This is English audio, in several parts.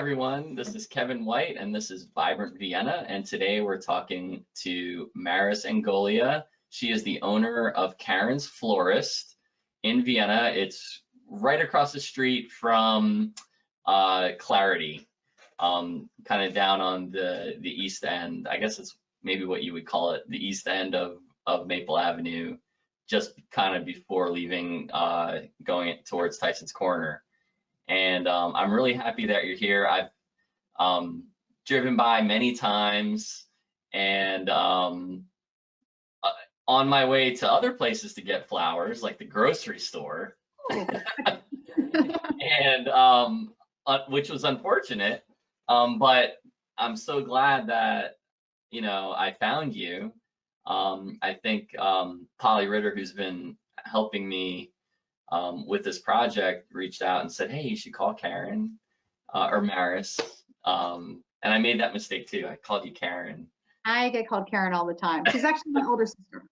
everyone. This is Kevin White, and this is Vibrant Vienna. And today we're talking to Maris Angolia. She is the owner of Karin's Florist in Vienna. It's right across the street from Clarity, kind of down on the east end. I guess it's maybe what you would call it, the east end of Maple Avenue, just kind of before leaving, going towards Tyson's Corner. And I'm really happy that you're here. I've driven by many times, and on my way to other places to get flowers, like the grocery store, and which was unfortunate. But I'm so glad that I found you. I think Polly Ritter, who's been helping me with this project, reached out and said, hey, you should call Karin or Maris. And I made that mistake too. I called you Karin. I get called Karin all the time. She's actually my older sister.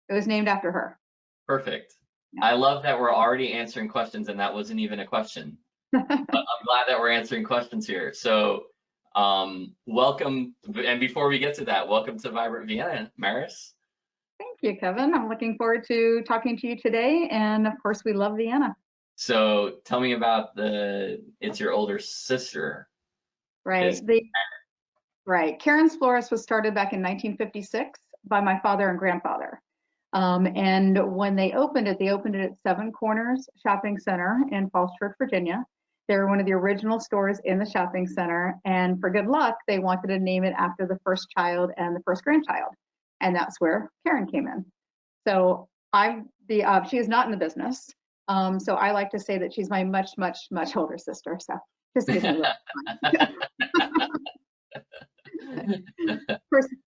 It was named after her. Perfect. Yeah. I love that we're already answering questions, and that wasn't even a question. But I'm glad that we're answering questions here. So welcome. And before we get to that, welcome to Vibrant Vienna, Maris. Thank you, Kevin. I'm looking forward to talking to you today. And of course, we love Vienna. So tell me about it's your older sister. Right. Right. Karin's Florist was started back in 1956 by my father and grandfather. And when they opened it at Seven Corners Shopping Center in Falls Church, Virginia. They were one of the original stores in the shopping center. And for good luck, they wanted to name it after the first child and the first grandchild. And that's where Karin came in. So she is not in the business. So I like to say that she's my much, much, much older sister. So just gives me a little fun. Of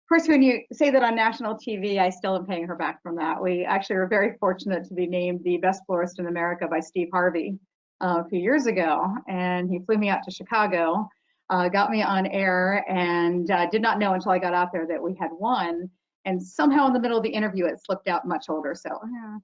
course, when you say that on national TV, I still am paying her back from that. We actually were very fortunate to be named the best florist in America by Steve Harvey a few years ago. And he flew me out to Chicago, got me on air, and did not know until I got out there that we had won. And somehow in the middle of the interview, it slipped out much older. So, yeah.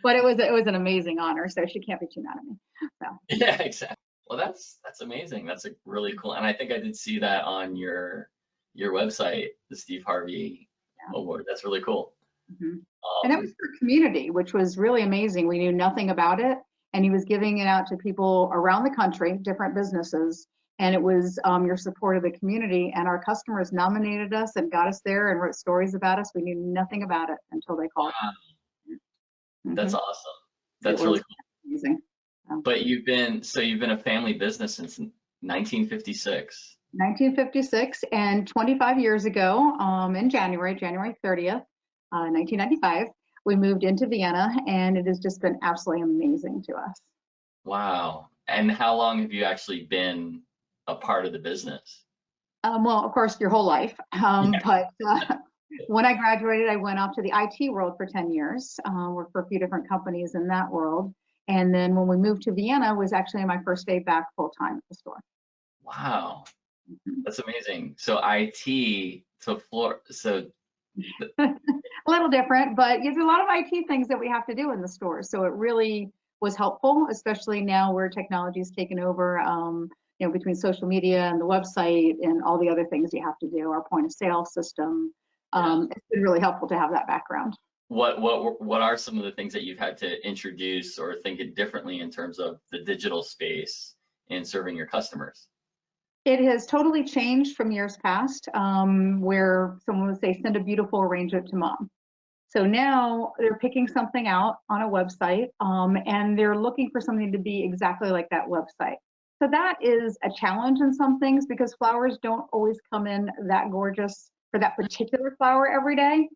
But it was an amazing honor. So she can't be too mad at me. So. Yeah, exactly. Well, that's amazing. That's a really cool. And I think I did see that on your website, the Steve Harvey Award. That's really cool. Mm-hmm. And it was for community, which was really amazing. We knew nothing about it, and he was giving it out to people around the country, different businesses. And it was your support of the community, and our customers nominated us and got us there and wrote stories about us. We knew nothing about it until they called. Wow. Mm-hmm. That's awesome. That's really cool. Amazing. But you've been a family business since 1956. 1956, and 25 years ago, in January 30th, 1995, we moved into Vienna, and it has just been absolutely amazing to us. Wow. And how long have you actually been a part of the business? Well, of course, your whole life. But when I graduated, I went off to the IT world for 10 years, worked for a few different companies in that world. And then when we moved to Vienna, was actually my first day back full time at the store. Wow. Mm-hmm. That's amazing. So IT to floor, so a little different, but there's a lot of IT things that we have to do in the store. So it really was helpful, especially now where technology has taken over, between social media and the website and all the other things you have to do, our point of sale system. It's been really helpful to have that background. What are some of the things that you've had to introduce or think it differently in terms of the digital space in serving your customers? It has totally changed from years past, where someone would say, send a beautiful, arrange it to mom. So now they're picking something out on a website, and they're looking for something to be exactly like that website. So that is a challenge in some things, because flowers don't always come in that gorgeous for that particular flower every day.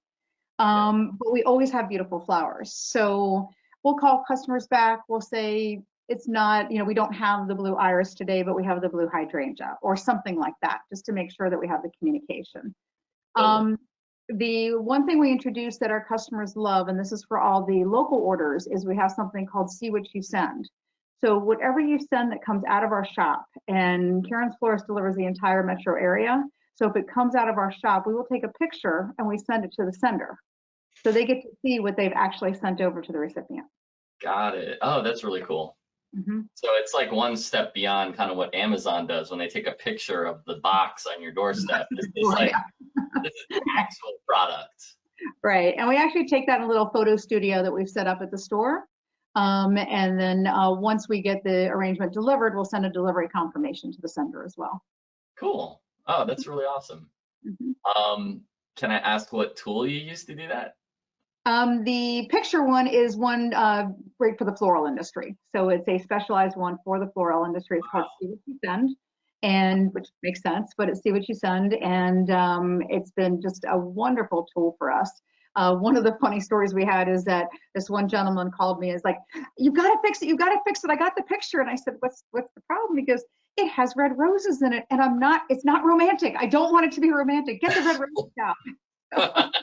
But we always have beautiful flowers. So we'll call customers back. We'll say, it's not, we don't have the blue iris today, but we have the blue hydrangea or something like that, just to make sure that we have the communication. The one thing we introduced that our customers love, and this is for all the local orders, is we have something called See What You Send. So whatever you send that comes out of our shop, and Karin's Florist delivers the entire metro area. So if it comes out of our shop, we will take a picture and we send it to the sender. So they get to see what they've actually sent over to the recipient. Got it. Oh, that's really cool. Hmm. So it's like one step beyond kind of what Amazon does when they take a picture of the box on your doorstep. This is like, Yeah. this is actual product. Right. And we actually take that in a little photo studio that we've set up at the store. And then once we get the arrangement delivered, we'll send a delivery confirmation to the sender as well. Cool. Oh, that's really awesome. Mhm. Um, can I ask what tool you use to do that? The picture one is one great for the floral industry. So it's a specialized one for the floral industry. It's called See What You Send, and which makes sense, but it's See What You Send, and it's been just a wonderful tool for us. One of the funny stories we had is that this one gentleman called me, is like, "You've got to fix it! You've got to fix it! I got the picture." And I said, "What's the problem?" He goes, "It has red roses in it, and I'm not. It's not romantic. I don't want it to be romantic. Get the red roses out."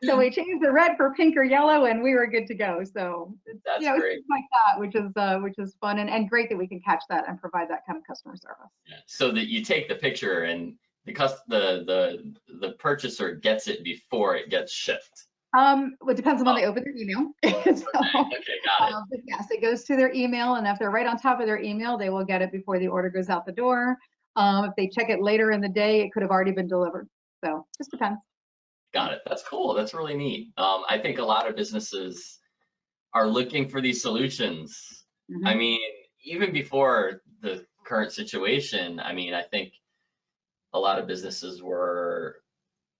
So we changed the red for pink or yellow, and we were good to go. So it's, That's it's great. things like that, which is fun and great that we can catch that and provide that kind of customer service. Yeah. So that you take the picture and the purchaser gets it before it gets shipped. Well, it depends on when Oh, they open their email. So, okay, got it. but yes, it goes to their email, and if they're right on top of their email, they will get it before the order goes out the door. If they check it later in the day, it could have already been delivered. So just depends. Got it. That's cool. That's really neat. I think a lot of businesses are looking for these solutions. I Mhm. mean, even before the current situation, I mean, I think a lot of businesses were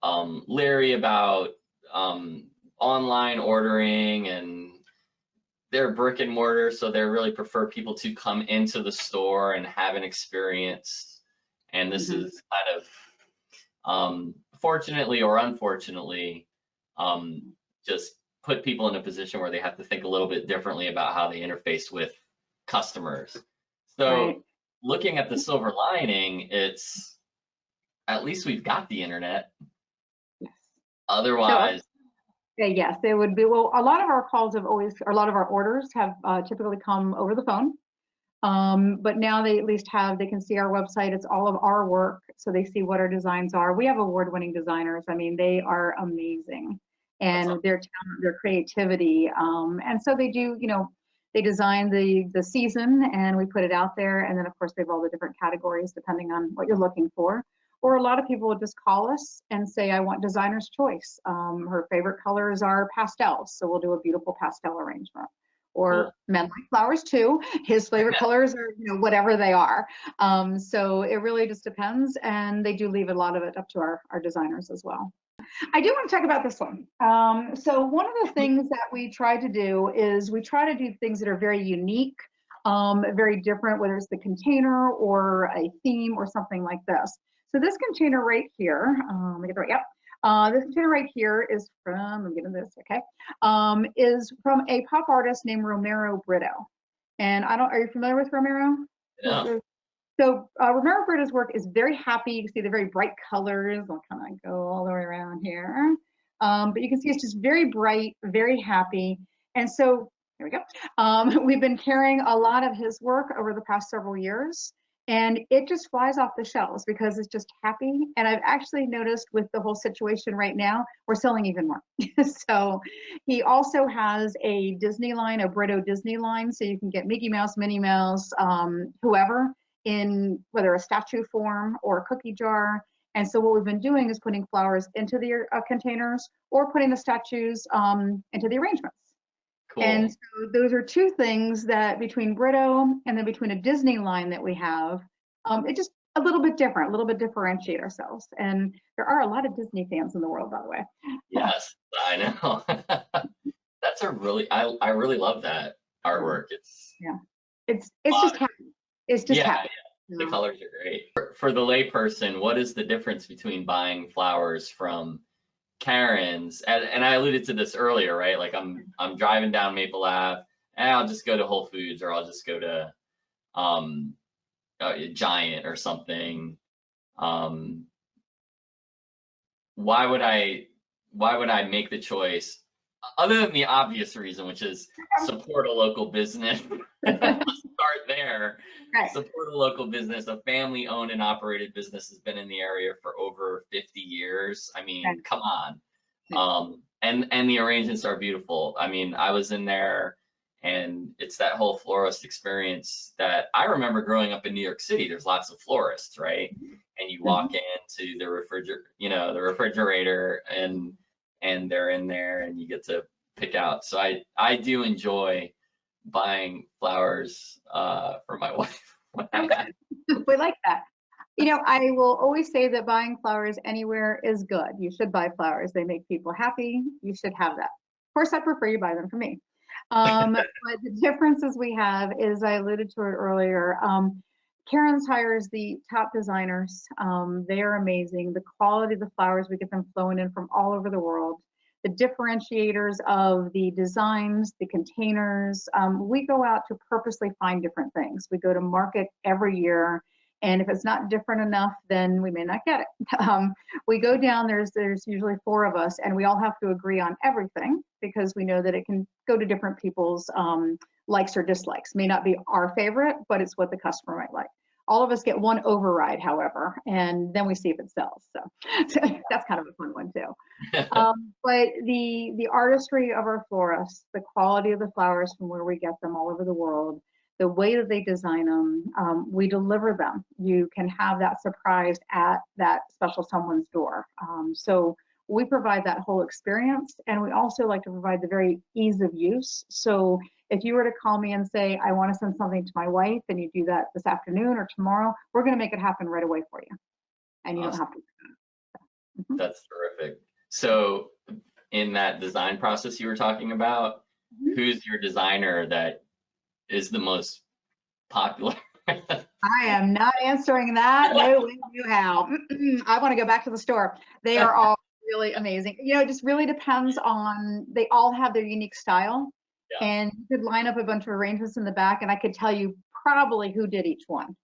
leery about online ordering, and they're brick and mortar, so they really prefer people to come into the store and have an experience. And this Mhm. is kind of, fortunately or unfortunately, um, just put people in a position where they have to think a little bit differently about how they interface with customers. Right. So looking at the silver lining, it's at least we've got the internet. Yes. So Otherwise, yes, it would be. Well, a lot of our calls have always, or a lot of our orders have typically come over the phone. But now they at least have, they can see our website. It's all of our work. So they see what our designs are. We have award-winning designers. I mean, they are amazing, that's and their talent, their creativity. And so they do, they design the season and we put it out there. And then of course they have all the different categories depending on what you're looking for. Or a lot of people will just call us and say, I want designer's choice. Her favorite colors are pastels. So we'll do a beautiful pastel arrangement. Or cool. men like flowers too. His favorite colors are, whatever they are. So it really just depends. And they do leave a lot of it up to our designers as well. I do want to talk about this one. So one of the things that we try to do is we try to do things that are very unique, very different, whether it's the container or a theme or something like this. So this container right here, let me get the right, yep. This container right here is from, I'm getting this, okay, is from a pop artist named Romero Brito. And are you familiar with Romero? Yeah. So Romero Brito's work is very happy. You can see the very bright colors. I'll kind of go all the way around here. But you can see it's just very bright, very happy. And so here we go. We've been carrying a lot of his work over the past several years. And it just flies off the shelves because it's just happy. And I've actually noticed with the whole situation right now, we're selling even more. So he also has a Disney line, a Brito Disney line. So you can get Mickey Mouse, Minnie Mouse, whoever, in whether a statue form or a cookie jar. And so what we've been doing is putting flowers into the containers or putting the statues into the arrangements. And Cool. so those are two things that between Brito and then between a Disney line that we have, it just a little bit different, a little bit differentiate ourselves. And there are a lot of Disney fans in the world, by the way. Yes, I know. That's a really, I really love that Yeah, artwork. It's yeah. It's fun. just happy. It's just Yeah, happy. yeah. You The know? colors are great. For the layperson, what is the difference between buying flowers from Karen's? And I alluded to this earlier, right? Like I'm driving down Maple Ave, and I'll just go to Whole Foods, or I'll just go to um Giant or something. Um, why would I make the choice other than the obvious reason, which is support a local business? Let's start there. Right. Support a local business. A family owned and operated business has been in the area for over 50 years. I Right. mean, come on. Right. And the arrangements are beautiful. I mean, I was in there And it's that whole florist experience that I remember growing up in New York City. There's lots of florists, right? And you Mhm. walk into the the refrigerator, and they're in there, and you get to pick out. So I do enjoy buying flowers for my wife when I have. Okay. We like that. I will always say that buying flowers anywhere is good. You should buy flowers. They make people happy. You should have that. Of course, I prefer you buy them from me. But the differences we have is I alluded to it earlier. Karen's hires the top designers. They are amazing. The quality of the flowers, we get them flowing in from all over the world. The differentiators of the designs, the containers, we go out to purposely find different things. We go to market every year, and if it's not different enough, then we may not get it. We go down, there's usually four of us, and we all have to agree on everything because we know that it can go to different people's likes or dislikes. May not be our favorite, but it's what the customer might like. All of us get one override, however, and then we see if it sells. So that's kind of a fun one too. But the artistry of our florists, the quality of the flowers from where we get them all over the world, the way that they design them, we deliver them. You can have that surprise at that special someone's door. So we provide that whole experience, and we also like to provide the very ease of use. So if you were to call me and say, I want to send something to my wife, and you do that this afternoon or tomorrow, we're going to make it happen right away for you, and you don't Awesome. have to. Mhm. That's terrific. So in that design process you were talking about, Mhm. who's your designer that is the most popular? I am not answering that. No way, no how. I want to go back to the store. They are all really amazing. It just really depends on, they all have their unique style. Yeah, And you could line up a bunch of arrangements in the back, and I could tell you probably who did each one.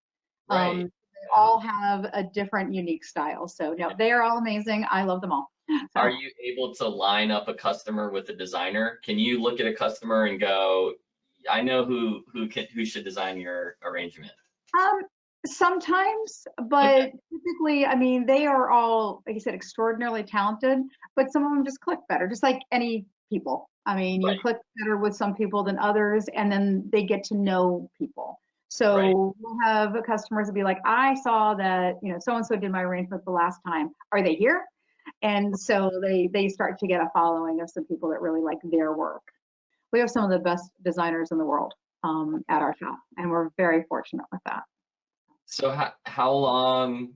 right. They Yeah. all have a different unique style. So, no, they are all amazing. I love them all. Are So, you able to line up a customer with a designer? Can you look at a customer and go, I know who should design your arrangement? Um, sometimes, Okay, but typically, I mean, they are all, like you said, extraordinarily talented, but some of them just click better, just like any people. I mean, you right, click better with some people than others, and then they get to know people. right. So we'll have customers that be like, I saw that, so and so did my arrangement the last time. Are they here? And so they start to get a following of some people that really like their work. We have some of the best designers in the world at our shop, and we're very fortunate with that. So how long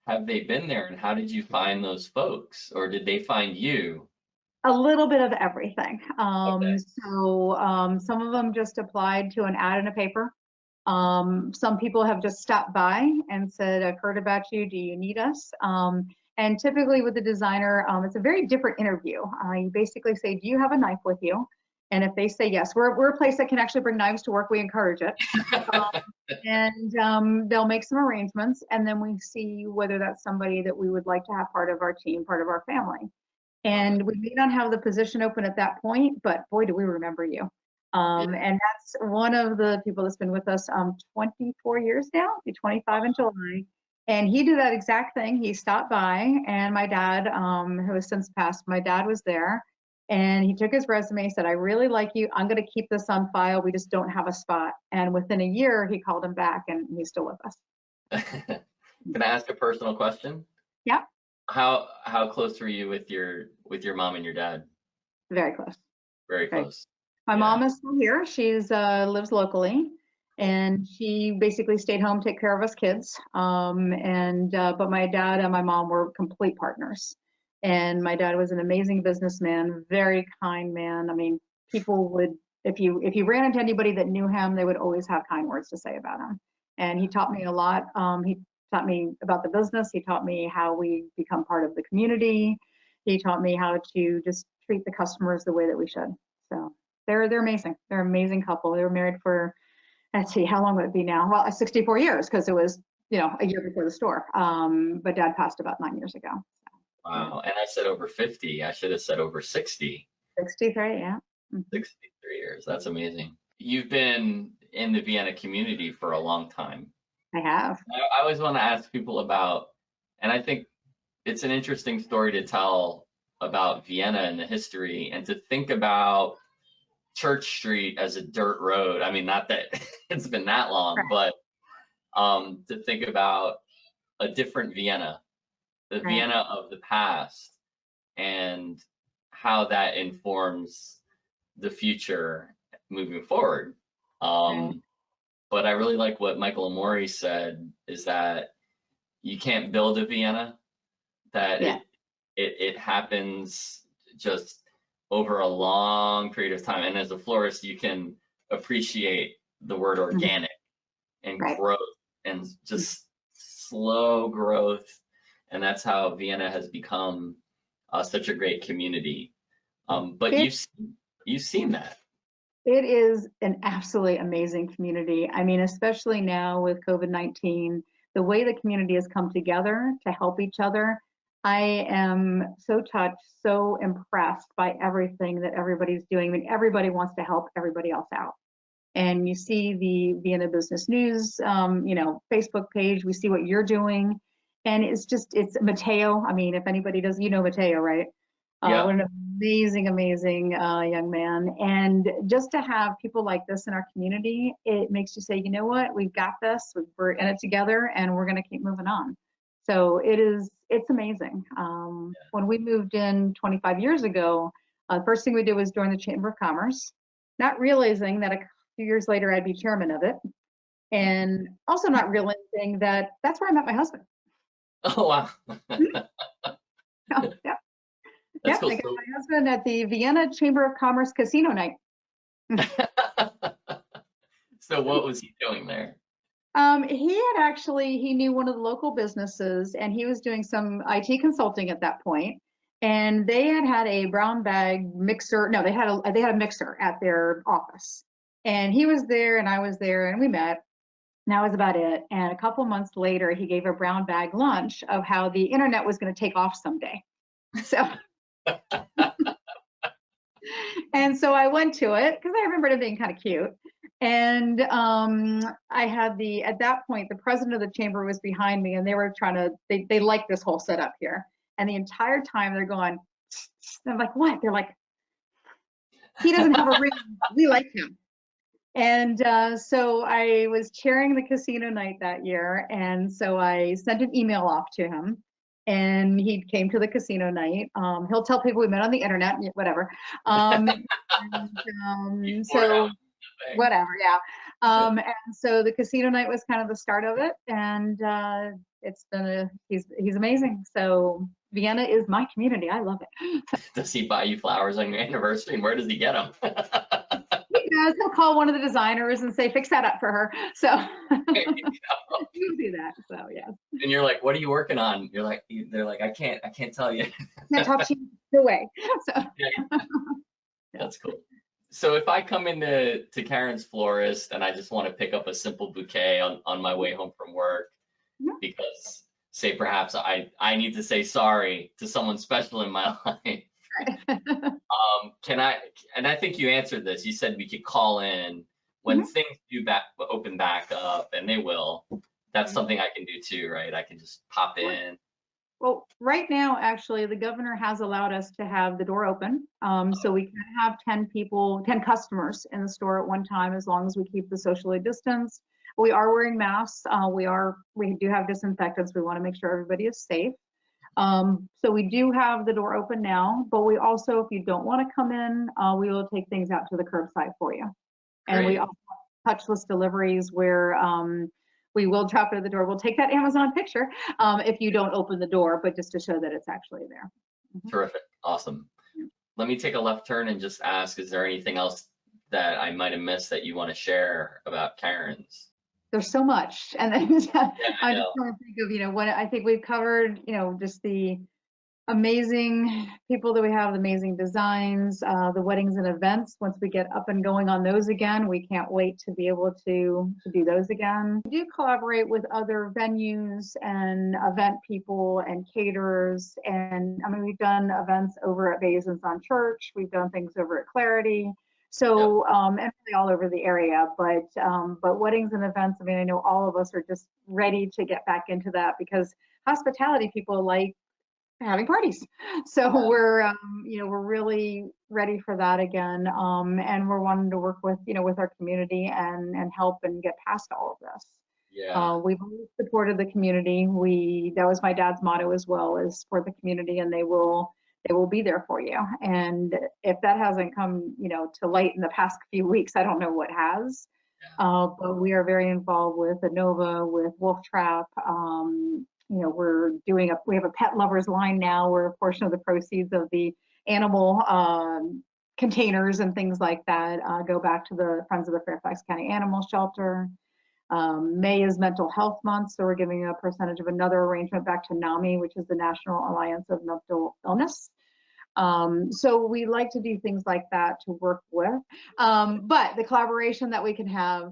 have they been there, and how did you find those folks, or did they find you? A little bit of everything. Okay, Some of them just applied to an ad in a paper. Some people have just stopped by and said, I've heard about you. Do you need us? And typically with the designer, it's a very different interview. You basically say, do you have a knife with you? And if they say yes, we're a place that can actually bring knives to work. We encourage it. And they'll make some arrangements, and then we see whether that's somebody that we would like to have part of our team, part of our family. love it. And we may not have the position open at that point, but boy, do we remember you. Yeah, And that's one of the people that's been with us 24 years now, be 25 in July. And he did that exact thing. He stopped by, and my dad, who has since passed, my dad was there. And he took his resume, said, I really like you. I'm going to keep this on file. We just don't have a spot. And within a year, he called him back, and he's still with us. Can I ask a personal question? Yeah, How close were you with your mom and your dad? very close. Very Very. close. My Yeah. mom is still here. She's lives locally, and she basically stayed home, take care of us kids. And but my dad and my mom were complete partners. And my dad was an amazing businessman, very kind man. I mean, people would, if you ran into anybody that knew him, they would always have kind words to say about him. And he taught me a lot. He taught me about the business. He taught me how we become part of the community. He taught me how to just treat the customers the way that we should. So they're amazing. They're an amazing couple. They were married for, let's see, how long would it be now? Well, 64 years, because it was, a year before the store. But dad passed about 9 years ago. Yeah. Wow. And I said over 50. I should have said over 60. 63, yeah. Hmm. 63 years. That's amazing. You've been in the Vienna community for a long time. I have. I always want to ask people about, and I think it's an interesting story to tell about Vienna and the history, and to think about Church Street as a dirt road. I mean, not that it's been that long, Right. but to think about a different Vienna, the Right. Vienna of the past, and how that informs the future moving forward. Right. Um, but I really like what Michael Amori said, is that you can't build a Vienna, that Yeah. it happens just over a long period of time. And as a florist, you can appreciate the word Mhm. organic and Right. growth and just slow growth. And that's how Vienna has become such a great community. But It you've seen that. it is an absolutely amazing community. I mean, especially now with COVID-19, the way the community has come together to help each other. I am so touched, so impressed by everything that everybody's doing. I mean, everybody wants to help everybody else out. And you see the Vienna Business News, Facebook page. We see what you're doing, and it's Matteo. I mean, if anybody does, Matteo, right? What Yep. an amazing young man. And just to have people like this in our community, it makes you say, you know what, we've got this. We're in it together, and we're going to keep moving on. So it's amazing. When we moved in 25 years ago, the first thing we did was join the Chamber of Commerce, not realizing that a few years later I'd be chairman of it, and also not realizing that that's where I met my husband. Oh wow. Yeah, yeah, That's yeah. cool. I got my husband at the Vienna Chamber of Commerce casino night. So what was he doing there? He knew one of the local businesses, and he was doing some IT consulting at that point. And they had a brown bag mixer. No, they had a mixer at their office, and he was there, and I was there, and we met. And that was about it. And a couple months later, he gave a brown bag lunch of how the internet was going to take off someday. So, and so I went to it because I remembered it being kind of cute. And I had at that point, the president of the chamber was behind me, and they were they liked this whole setup here. And the entire time they're going, I'm like, what? They're like, he doesn't have a ring. We like him. And so I was chairing the casino night that year. And so I sent an email off to him, and he came to the casino night. He'll tell people we met on the internet, whatever. And, You poured out so the thing. whatever, yeah. And so the casino night was kind of the start of it. And he's amazing. So Vienna is my community. I love it. Does he buy you flowers on your anniversary, and where does he get them? He does. He'll call one of the designers and say, "Fix that up for her." So he'll do that. So yeah, And you're like, what are you working on? They're like, I can't tell you. can't talk to you no way. So Yeah, yeah. that's cool. So if I come into Karen's Florist and I just want to pick up a simple bouquet on my way home from work, because say perhaps I need to say sorry to someone special in my life, can I, and I think you answered this, you said we could call in when Mhm. things do open back up, and they will. That's Mhm. something I can do too, right? I can just pop in. Well, right now, actually, the governor has allowed us to have the door open. So we can have 10 people, 10 customers in the store at one time, as long as we keep the socially distance. We are wearing masks. We do have disinfectants. We want to make sure everybody is safe. So we do have the door open now, but we also, if you don't want to come in, we will take things out to the curbside for you. And we Great. also have touchless deliveries where we will drop it at the door. We'll take that Amazon picture if you don't open the door, but just to show that it's actually there. Mhm. Terrific. Awesome. Let me take a left turn and just ask, is there anything else that I might have missed that you want to share about Karen's? There's so much. And then Yeah, I I'm just know. trying to think of, what I think we've covered, just the amazing people that we have, amazing designs, the weddings and events. Once we get up and going on those again, we can't wait to be able to do those again. We do collaborate with other venues and event people and caterers. And I mean, we've done events over at Basins on Church. We've done things over at Clarity. Yep. So, and really all over the area, but weddings and events, I mean, I know all of us are just ready to get back into that because hospitality people like having parties. So Yeah, we're, we're really ready for that again. And we're wanting to work with, with our community and help and get past all of this. yeah, We've always supported the community. That was my dad's motto as well, is support the community and they will be there for you. And if that hasn't come, to light in the past few weeks, I don't know what has. yeah, But we are very involved with Inova, with Wolf Trap. We have a pet lovers line now where a portion of the proceeds of the animal containers and things like that go back to the Friends of the Fairfax County Animal Shelter. May is Mental Health Month, so we're giving a percentage of another arrangement back to NAMI, which is the National Alliance of Mental Illness. So we like to do things like that to work with. But the collaboration that we can have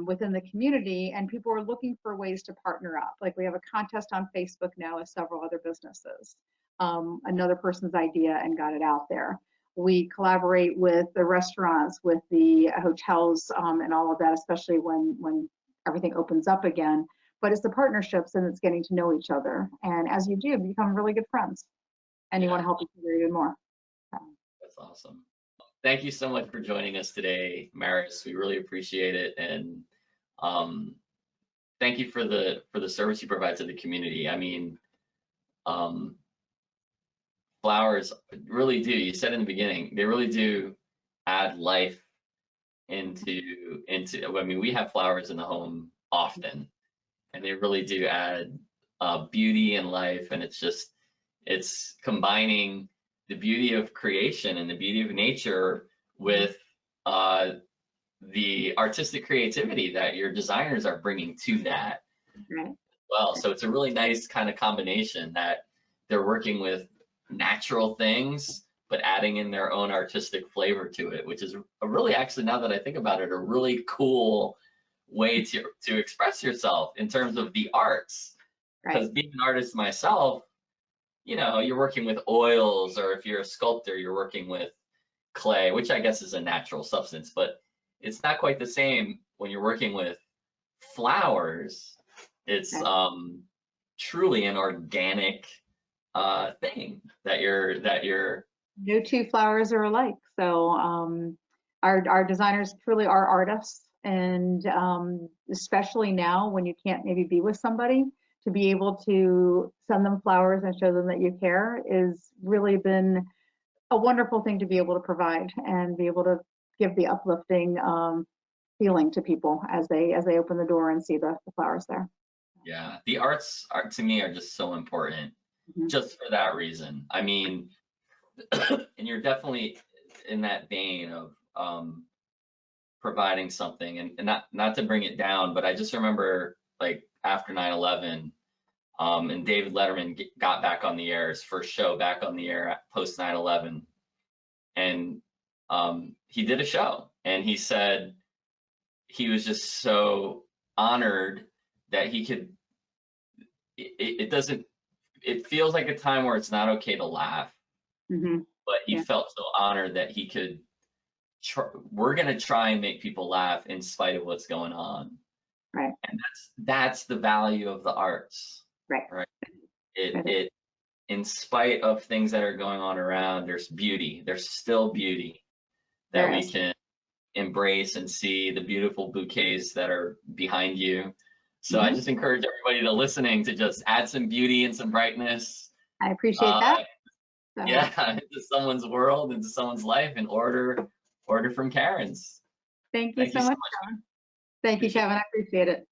within the community, and people are looking for ways to partner up. Like we have a contest on Facebook now with several other businesses. Another person's idea and got it out there. We collaborate with the restaurants, with the hotels, and all of that, especially when everything opens up again. But it's the partnerships and it's getting to know each other. And as you do, you become really good friends and you want yeah. to help each other even more. That's awesome. Thank you so much for joining us today, Maris. We really appreciate it, and um, thank you for the service you provide to the community. I mean, um, flowers really do. You said in the beginning, they really do add life into. I mean, we have flowers in the home often, and they really do add beauty and life. And it's combining the beauty of creation and the beauty of nature with uh, the artistic creativity that your designers are bringing to that Right. well. So it's a really nice kind of combination that they're working with natural things, but adding in their own artistic flavor to it, which is a really, actually, now that I think about it, a really cool way to express yourself in terms of the arts. Right. Because being an artist myself, you're working with oils, or if you're a sculptor, you're working with clay, which I guess is a natural substance, but it's not quite the same when you're working with flowers. It's Right. truly an organic thing that you're No two flowers are alike. So our designers truly are artists, and especially now when you can't maybe be with somebody, to be able to send them flowers and show them that you care is really been a wonderful thing to be able to provide and be able to give the uplifting feeling to people as they open the door and see the flowers there. yeah, the arts are, to me, are just so important Mhm. just for that reason. I mean, and you're definitely in that vein of providing something, and not to bring it down, but I just remember like after 9/11, and David Letterman got back on the air, his first show back on the air post 9/11, and he did a show, and he said he was just so honored that he could. It doesn't. It feels like a time where it's not okay to laugh, Mhm. but he Yeah. felt so honored that he could. We're gonna try and make people laugh in spite of what's going on, Right. and that's the value of the arts, Right. right? It Right. it in spite of things that are going on around, there's beauty. There's still beauty that There we is. can embrace and see the beautiful bouquets that are behind you. So I Mhm. just encourage everybody to listening to just add some beauty and some brightness, I appreciate uh, that. So yeah, into someone's world, into someone's life, and order from Karen's. thank you Thank you so so much, much. Kevin. Thank you, Appreciate it. Kevin. I appreciate it.